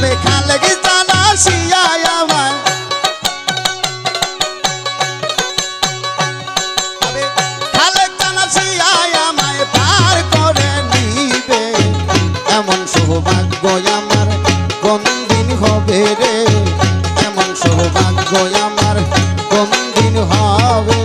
তবে খালেক জানা শিয়ায় আমায় তবে খালেক জানা শিয়ায় আমায় পার করে নিবে এমন সৌভাগ্য আমার কোন দিন হবে রে এমন সৌভাগ্য আমার কোন দিন হবে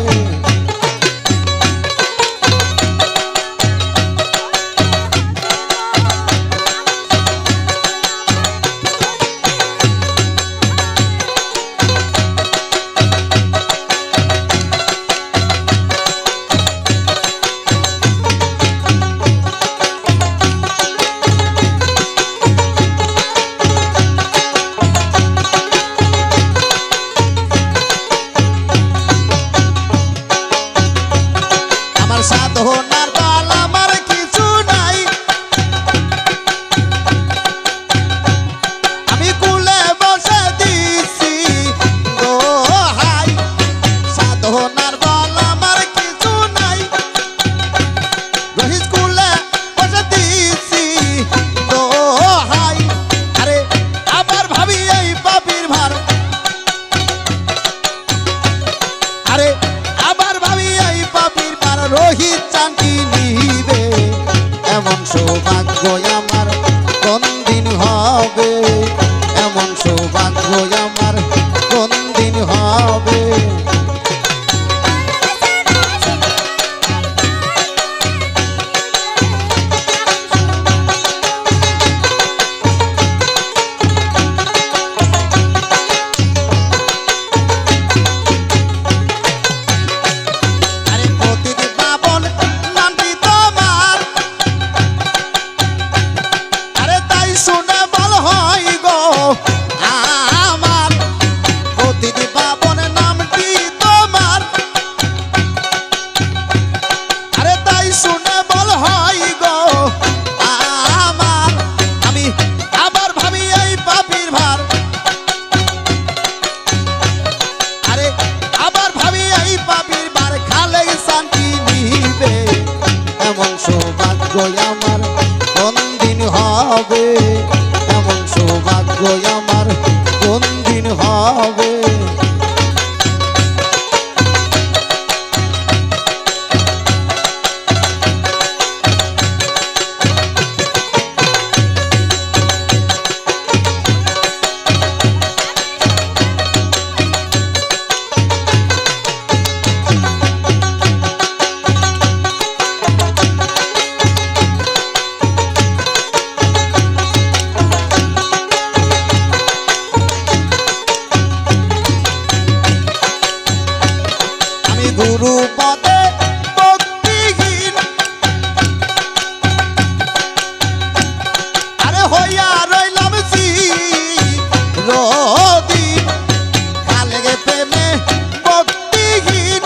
সাধনার বল আমার কিছু নাই আমি কুলে বসে দিছি দোহাই সাধনার বল আমার কিছু নাই রহিস কুলে বসে দিছি দোহাই আরে আবার ভাবি এই পাপির ভার আরে আবার ভাবি এই পাপির ভার রোহিত চাঁটি নিবে এমন সৌভাগ্য আমার কোন দিন হবে এমন সৌভাগ্য আমার কোন দিন হবে শুনে বল হয় গো আমার অতিথি পাবন নামটি তোমার আরে তাই শুনে বল হয় গো আমার আমি আবার ভাবি এই পাপির ভার আরে আবার ভাবি এই পাপির ভার খালেক শান্তি নিবে এমন সৌভাগ্য আমার কোন দিন হবে এমন সৌভাগ্য আমার কোন দিন হবে গুরু পদে ভক্তিহীন আরে হইয়া রইলাম চিরদিন খালেক প্রেমে ভক্তিহীন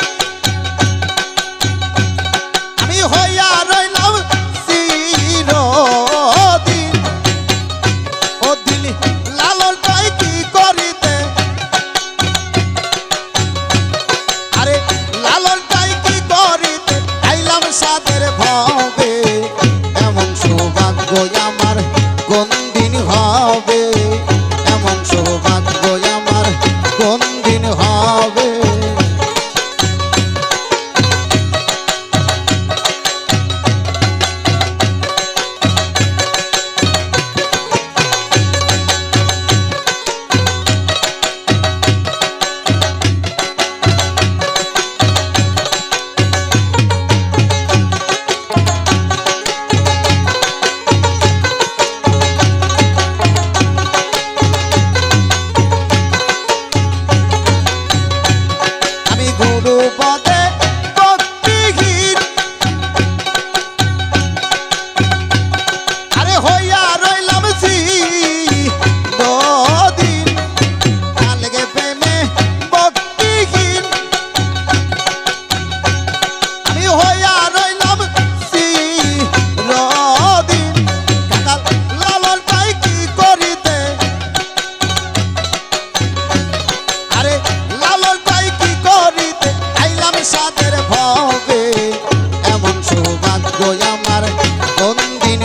আমি হইয়া রইলাম চিরদিন ও দিন লালন পাই কি করিতে আরে লালন পাই কি করিতে আইলাম সাদের ভাবে এমন সৌভাগ্য আমার কোন দিন হবে এমন সৌভাগ্য আমার কোন দিন হবে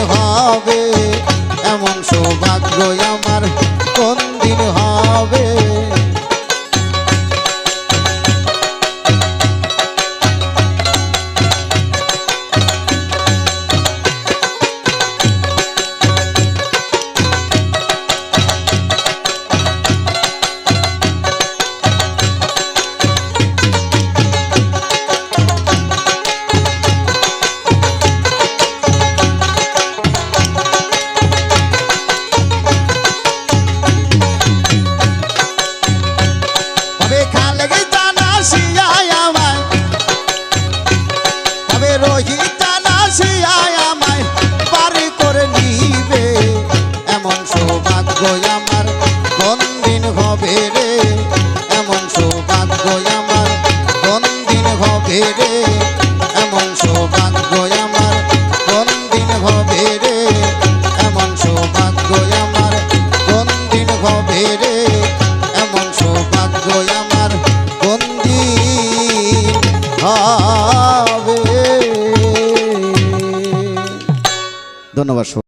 হবে এমন সৌভাগ্য আমার কোন দিন হবে। এমন সৌভাগ্য আমার কোন দিন হবে রে, এমন সৌভাগ্য আমার কোন দিন হবে রে, এমন সৌভাগ্য আমার কোন দিন হবে। ধন্যবাদ।